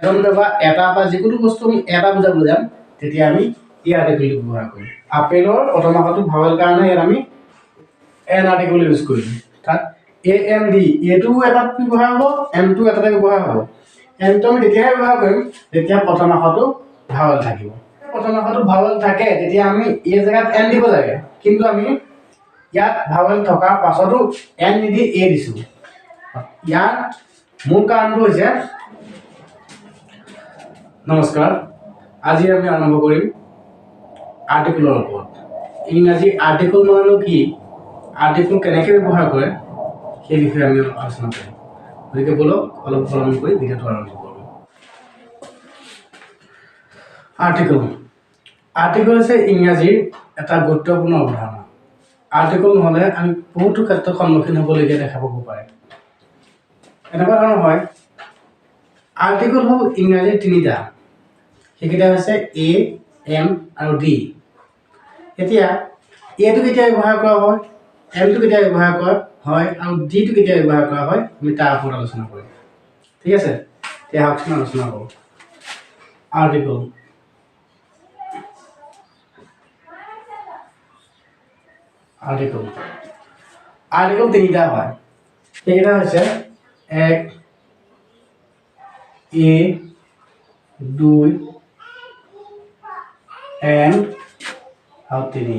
এজন বা এটা বা যিকোনো বস্তু আমি এটা বুজাবলৈ যাম তেতিয়া আমি ই আৰ্টিকেলটো ব্যৱহাৰ কৰিম আপেলৰ প্ৰথম আখৰটো ভাৱেল কাৰণে ইয়াত আমি এন আৰ্টিকেল ইউজ কৰিম তাত এ এন ডি এটো এটাত ব্যৱহাৰ হ'ব এনটো এটাতে ব্যৱহাৰ হ'ব এনটো আমি তেতিয়াহে ব্যৱহাৰ কৰিম যেতিয়া প্ৰথম আখৰটো ভাৱেল থাকিব প্ৰথম আখৰটো ভাৱেল থাকে তেতিয়া আমি এই জেগাত এন দিব লাগে কিন্তু আমি ইয়াত ভাৱেল থকাৰ পাছতো এন নিদি এ দিছো ইয়াত মূল কাৰণটো হৈছে নমস্কাৰ আজি আমি আৰম্ভ কৰিম আৰ্টিকেলৰ ওপৰত ইংৰাজী আৰ্টিকেল মানে কি আৰ্টিকেল কেনেকৈ ব্যৱহাৰ কৰে সেই বিষয়ে আমি আলোচনা কৰিম গতিকে বলক অলপ সলনি কৰি ভিডিঅ'টো আৰম্ভ কৰোঁ আৰ্টিকেল আৰ্টিকেল হৈছে ইংৰাজীৰ এটা গুৰুত্বপূৰ্ণ অৱধাৰণা আৰ্টিকেল নহ'লে আমি বহুতো ক্ষেত্ৰত সন্মুখীন হ'বলগীয়া দেখা পাব পাৰে এনেকুৱা ধৰণৰ হয় আৰ্টিকেল হ'ল ইংৰাজীৰ তিনিটা সেইকেইটা হৈছে এ এম আৰু ডি এতিয়া এটো কেতিয়া ব্যৱহাৰ কৰা হয় এমটো কেতিয়া ব্যৱহাৰ কৰা হয় আৰু ডিটো কেতিয়া ব্যৱহাৰ কৰা হয় আমি তাৰ ওপৰত আলোচনা কৰিম ঠিক আছে এতিয়া আহকচোন আলোচনা কৰোঁ আৰ্টিকেল আৰ্টিকেল আৰ্টিকেল তিনিটা হয় সেইকেইটা হৈছে এক এ দুই এন আৰু তিনি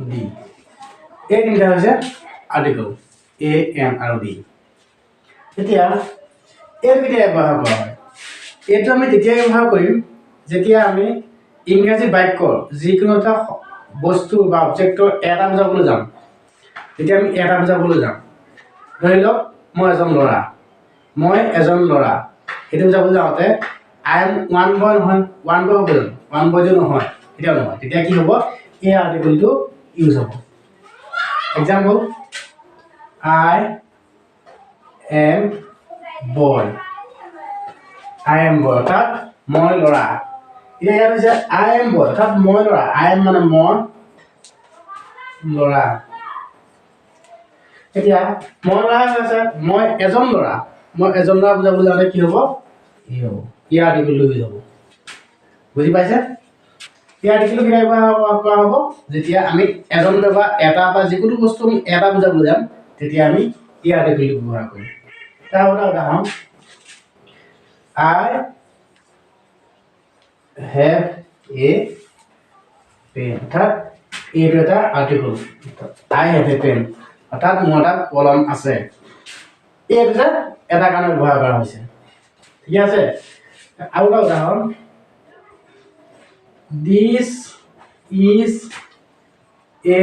ডি এই তিনিটা হৈছে আৰ্টিকেল এ এন আৰু ডি এতিয়া এইটো কেতিয়া ব্যৱহাৰ কৰা হয় এইটো আমি তেতিয়া ব্যৱহাৰ কৰিম যেতিয়া আমি ইংৰাজী বাক্যৰ যিকোনো এটা বস্তু বা অবজেক্টৰ এটা বুজাবলৈ যাম তেতিয়া আমি এটা বুজাবলৈ যাম ধৰি লওক মই এজন ল'ৰা সেইটো বুজাবলৈ যাওঁতে আই এম ওৱান বয় নহয় ওৱান বয় হ'ব জানো ওৱান বয়টো নহয় তেতিয়াও নহয় তেতিয়া কি হ'ব এই আৰ্টিকেলটো ইউজ হ'ব এক্সাম্পল আই এম বয় অৰ্থাৎ মই ল'ৰা এতিয়া ইয়াত হৈছে আই এম বয় অৰ্থাৎ মই ল'ৰা আই এম মানে মই ল'ৰা এতিয়া মই ল'ৰা হৈছে মই এজন ল'ৰা বুজাবলৈ যাওঁতে কি হ'ব ই হ'ব ই আৰ্টিকেলটো ইউজ হ'ব বুজি পাইছে এই আৰ্টিকেলটো কেতিয়া ব্যৱহাৰ কৰা হ'ব যেতিয়া আমি এজন বা এটা বা যিকোনো বস্তু আমি এটা বুজাবলৈ যাম তেতিয়া আমি এই আৰ্টিকেলটো ব্যৱহাৰ কৰিম তাৰ উদাহৰণ I have a pen অৰ্থাৎ এইটো এটা article I have a pen অৰ্থাৎ মোৰ এটা কলম আছে এইটো যে এটা কাৰণে ব্যৱহাৰ কৰা হৈছে ঠিক আছে আৰু এটা উদাহৰণ This is a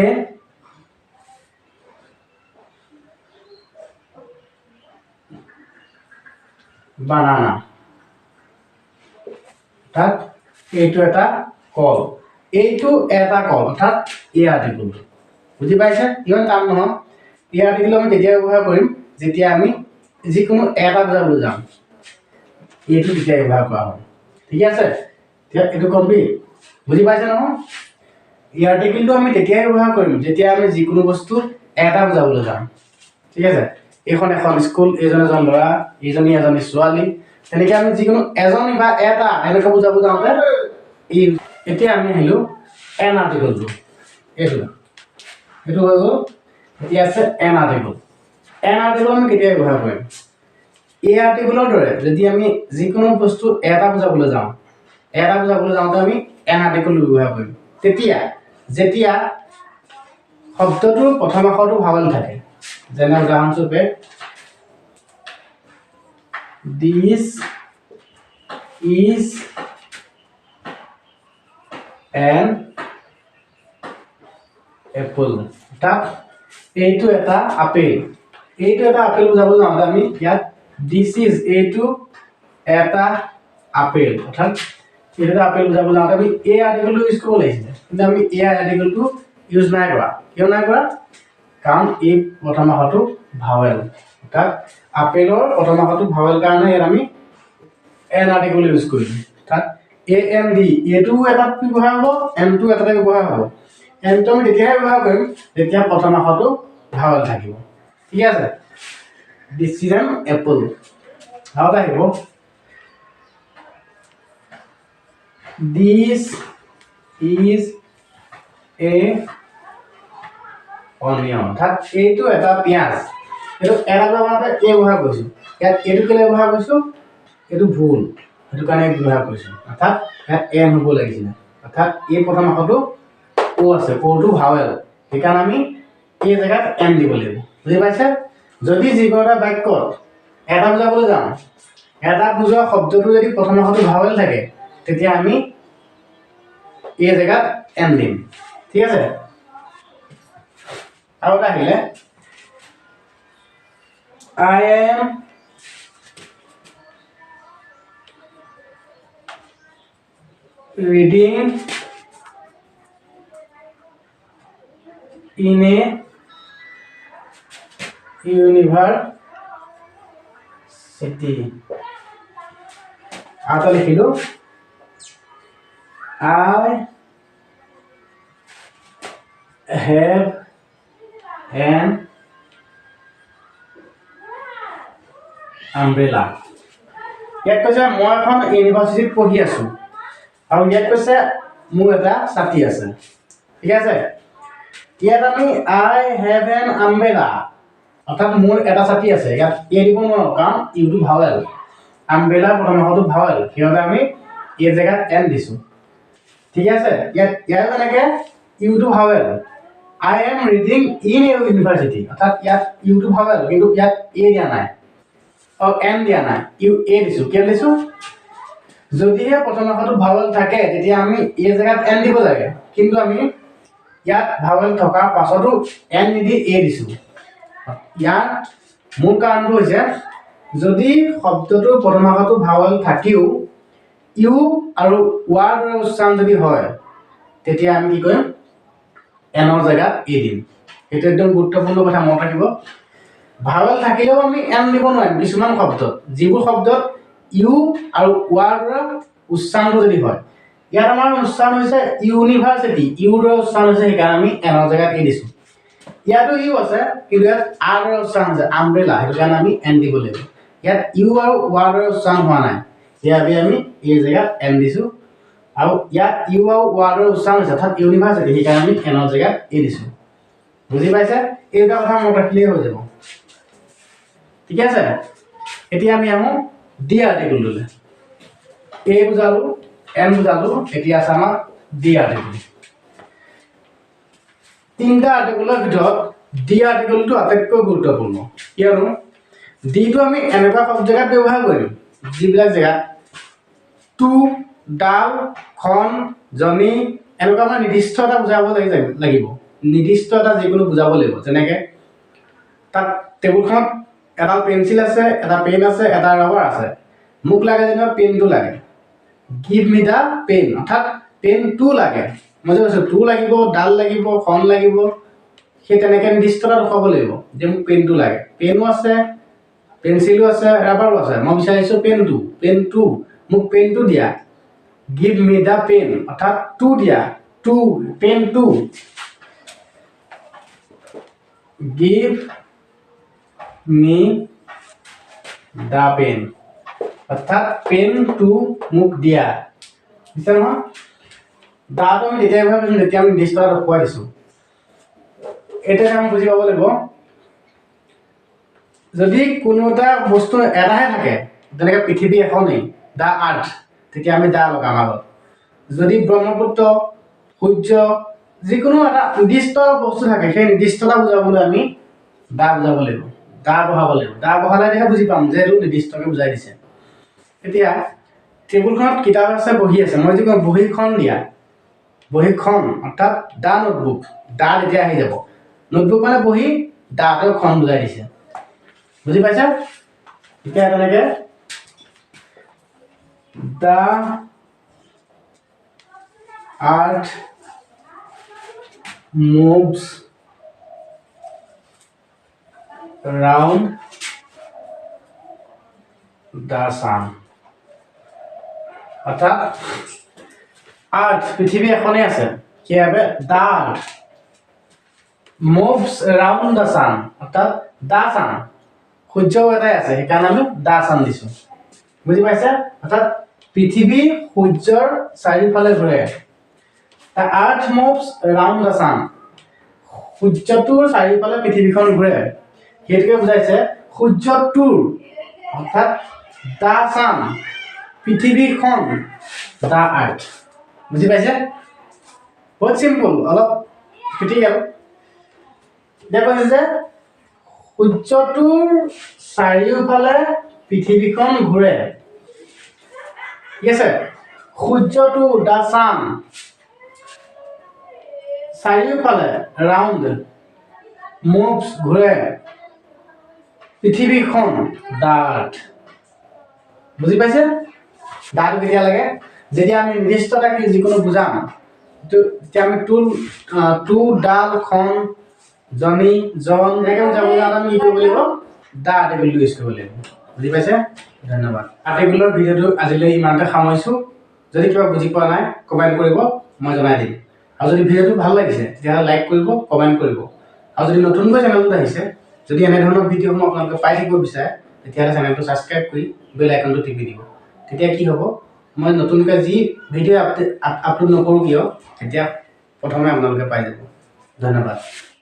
banana অৰ্থাৎ এইটো এটা কল এইটো এটা কল অৰ্থাৎ এই আৰ্টিকেল বুজি পাইছে ইমান টান নহয় এই আৰ্টিকেল আমি তেতিয়া ব্যৱহাৰ কৰিম যেতিয়া আমি যিকোনো এটা বুজাবলৈ যাম এইটো তেতিয়া ব্যৱহাৰ কৰা হয় ঠিক আছে এতিয়া এইটো কমপ্লিট বুজি পাইছে নহয় এই আৰ্টিকেলটো আমি তেতিয়াই ব্যৱহাৰ কৰিম যেতিয়া আমি যিকোনো বস্তু এটা বুজাবলৈ যাম ঠিক আছে এখন স্কুল এজন ল'ৰা এজনী ছোৱালী তেনেকৈ আমি যিকোনো এজন বা এটা এনেকৈ বুজাব যাওঁতে এতিয়া আমি আহিলোঁ এন আৰ্টিকেলটো এইটো হৈ গ'ল এতিয়া আছে এন আৰ্টিকেল আমি কেতিয়া ব্যৱহাৰ কৰিম এই আৰ্টিকেলৰ দৰে যদি আমি যিকোনো বস্তু এটা বুজাবলৈ যাওঁতে আমি এন আৰ্টিকেলটো ব্যৱহাৰ কৰিম যেতিয়া শব্দটোৰ প্ৰথম আখৰটো ভাৱেল থাকে যেনে উদাহৰণস্বৰূপে This is an apple অৰ্থাৎ এইটো এটা আপেল বুজাবলৈ যাওঁতে আমি ইয়াত দিছ ইজ এইটো এটা আপেল অৰ্থাৎ এইটো এটা আপেল বুজাবলৈ যাওঁতে আমি এই আৰ্টিকেলটো ইউজ কৰিব লাগিছিলে কিন্তু আমি এই আৰ্টিকেলটো ইউজ নাই কৰা কিয় নাই কৰা কাৰণ এই প্ৰথম আখৰটো ভাৱেল অৰ্থাৎ আপেলৰ প্ৰথম আখৰটো ভাৱেল কাৰণে ইয়াত আমি এন আৰ্টিকেল ইউজ কৰিম তাত এ এম ডি এটো এটাত ব্যৱহাৰ হ'ব এমটো এটাতে ব্যৱহাৰ হ'ব এমটো আমি তেতিয়াহে ব্যৱহাৰ কৰিম যেতিয়া প্ৰথম আখৰটো ভাৱেল থাকিব ঠিক আছে দিছ ইজ এন এপল ভাৱত আহিব দিছ ইজ এ অনিয়ন অৰ্থাৎ এইটো এটা পিঁয়াজ এইটো এটা বনাওঁতে এই ব্যৱহাৰ কৰিছোঁ ইয়াত এইটো কেলৈ ব্যৱহাৰ কৰিছোঁ এইটো ভুল সেইটো কাৰণে ব্যৱহাৰ কৰিছোঁ অৰ্থাৎ ইয়াত এন হ'ব লাগিছিলে অৰ্থাৎ এই প্ৰথম আখৰটো অ' আছে অ'টো ভাৱেল সেইকাৰণে আমি এই জেগাত এন দিব লাগিব বুজি পাইছে যদি যিকোনো এটা বাক্যত এটা বুজাবলৈ যাওঁ এটা বুজোৱা শব্দটো যদি প্ৰথম আখৰটো ভাৱেল থাকে তেতিয়া আমি এই জেগাত এন দিম ঠিক আছে আৰু এটা আহিলে I am reading in a university. आता लिखिलो I have an umbrella. ইয়াত কৈছে মই এখন ইউনিভাৰ্চিটিত পঢ়ি আছো আৰু ইয়াত কৈছে মোৰ এটা ছাতি আছে ঠিক আছে ইয়াত আমি আই হেভ এন আমব্ৰেলা অৰ্থাৎ মোৰ এটা ছাতি আছে ইয়াত এই দিব নোৱাৰো কাৰণ ইউটো ভাৱেল আমব্ৰেলা প্ৰথম আখৰটো ভাৱেল সেইবাবে আমি এই জেগাত এন দিছো ঠিক আছে ইয়াত এনেকৈ ইউটো vowel I am reading in a university অৰ্থাৎ ইয়াত ইউটো ভাৱেল কিন্তু ইয়াত এ দিয়া নাই और एन दिया ना यू ए दिसु के दिसु যদিহে প্ৰথম আখৰটো ভাৱেল থাকে তেতিয়া আমি এই জায়গাত এন দিব লাগে কিন্তু আমি ইয়াত ভাৱেল থকা পাছতো এন নিদি এ দিছো ইয়াত মূল কাৰণটো হৈছে যদি শব্দটোৰ প্ৰথম আখৰটো ভাৱেল থাকিও ইউ আৰু ওয়াৰ দৰে উচ্চাৰণ যদি হয় তেতিয়া আমি কি কৰিম এনৰ জায়গাত এ দিম এটা একদম গুৰুত্বপূৰ্ণ কথা মনত ৰাখিব ভাৱেল থাকিলেও আমি এন দিব নোৱাৰিম কিছুমান শব্দত যিবোৰ শব্দত ইউ আৰু ওয়াৰ উচ্চাৰণটো যদি হয় ইয়াত আমাৰ উচ্চাৰণ হৈছে ইউনিভাৰ্চিটি ইউৰ উচ্চাৰণ হৈছে সেইকাৰণে আমি এনৰ জেগাত এ দিছো ইয়াতো ইউ আছে কিন্তু ইয়াত আৰ উচ্চাৰণ আছে আমব্ৰেলা সেইটো কাৰণে আমি এন দিব লাগিব ইয়াত ইউ আৰু ওয়াৰ উচ্চাৰণ হোৱা নাই ইয়াতে আমি এই জেগাত এন দিছো আৰু ইয়াত ইউ আৰু ওয়াৰ উচ্চাৰণ হৈছে অৰ্থাৎ ইউনিভাৰ্চিটি সেইকাৰণে আমি এনৰ জেগাত এ দিছো বুজি পাইছে এইটা কথা মনত ৰাখিলেই হৈ যাব ঠিক আছে এতিয়া আমি আহো ডি আৰ্টিকললৈ এ বুজালো এন বুজালো এতিয়া আছে আমাৰ ডি আৰ্টিকল তিনটা আৰ্টিকলৰ ভিতৰত ডি আৰ্টিকলটো আটাইতকৈ গুৰুত্বপূৰ্ণ কিয়নো ডিটো আমি এনেকুৱা শব্দ জেগাত ব্যৱহাৰ কৰিম যিবিলাক জেগাত টু ডাল খন জনি এনেকুৱা আমাৰ নিৰ্দিষ্ট এটা বুজাব লাগিব নিৰ্দিষ্ট এটা যিকোনো বুজাব লাগিব যেনেকৈ তাত টেবুলখনত এটা পেন্সিল আছে এটা পেন আছে এটা ৰাবাৰ আছে মোক লাগে যেন পেনটো লাগে গিভ মি দা পেন অৰ্থাৎ পেনটো লাগে মই যে কৈছোঁ টু লাগিব ডাল লাগিব খন লাগিব সেই তেনেকৈ নিৰ্দিষ্টতা দেখুৱাব লাগিব যে মোক পেনটো লাগে পেনো আছে পেন্সিলো আছে ৰাবাৰো আছে মই বিচাৰিছোঁ পেনটো মোক পেনটো দিয়া গিভ মি দা পেন অৰ্থাৎ টু দিয়া two পেনটো give me the pen অর্থাৎ পেনটো মোক দিয়া বুজিছে নহয় দাটো আমি তেতিয়া ভাবিছোঁ যেতিয়া আমি নিৰ্দিষ্ট এটা দেখুৱাই দিছোঁ এতিয়া আমি বুজি পাব লাগিব যদি কোনো এটা বস্তু এটাহে থাকে যেনেকৈ পৃথিৱী এখনেই দা আৰ্থ তেতিয়া আমি দা লগাম আগত যদি ব্ৰহ্মপুত্ৰ সূৰ্য যিকোনো এটা নিৰ্দিষ্ট বস্তু থাকে সেই নিৰ্দিষ্টতা বুজাবলৈ আমি দা বুজাব লাগিব দা বহাব লাগিব দা বহালেহে বুজি পাম যে এইটো নিৰ্দিষ্টকৈ বুজাই দিছে এতিয়া টেবুলখনত কিতাপ আছে বহি আছে মই যদি কওঁ বহীখন দিয়া বহীখন অৰ্থাৎ দা নোটবুক দা তেতিয়া আহি যাব নোটবুক মানে বহি দাটো খন বুজাই দিছে বুজি পাইছা এতিয়া তেনেকৈ দা আৰ্থ moves around the sun অর্থাৎ আর্থ পৃথিবী এখনে আছে কি হবে দা আর্থ moves around the sun অর্থাৎ দা সান সূৰ্য এটাই আছে সেইকাৰণে আমি দা সান দিছো বুজি পাইছে অৰ্থাৎ পৃথিৱী সূৰ্যৰ চাৰিওফালে ঘূৰে The earth moves around the sun সূৰ্যটোৰ চাৰিওফালে পৃথিৱীখন ঘূৰে সেইটোকে বুজাইছে সূৰ্যটোৰ অৰ্থাৎ the sun পৃথিৱীখন the earth বুজি পাইছে বহুত সিম্পল অলপ ক্ৰিটিকেল দেখো যে সূৰ্যটোৰ চাৰিওফালে পৃথিৱীখন ঘূৰে ঠিক আছে সূৰ্যটো the sun চাৰিওফালে ৰাউণ্ড মুভছ ঘূৰে পৃথিৱীখন ডাৰ্ট বুজি পাইছে ডাৰ্ট কেতিয়া লাগে যেতিয়া আমি নিৰ্দিষ্ট এটা যিকোনো বুজাম তেতিয়া আমি টু ডাল খন জনি জন এনেকৈ বুজাবলৈ আমি কি কৰিব লাগিব দা আৰ্টিকেলটো ইউজ কৰিব লাগিব বুজি পাইছে ধন্যবাদ আৰ্টিকেলৰ ভিডিঅ'টো আজিলৈ ইমানতে সামৰিছোঁ যদি কিবা বুজি পোৱা নাই কমেণ্ট কৰিব মই জনাই দিম আৰু যদি ভিডিঅ'টো ভাল লাগিছে তেতিয়াহ'লে লাইক কৰিব কমেণ্ট কৰিব আৰু যদি নতুনকৈ চেনেলটোত আহিছে যদি এনেধৰণৰ ভিডিঅ'সমূহ আপোনালোকে পাই থাকিব বিচাৰে তেতিয়াহ'লে চেনেলটো ছাবস্ক্ৰাইব কৰি বেল আইকনটো টিপি দিব তেতিয়া কি হ'ব মই নতুনকৈ যি ভিডিঅ' আপলোড নকৰোঁ কিয় তেতিয়া প্ৰথমে আপোনালোকে পাই যাব ধন্যবাদ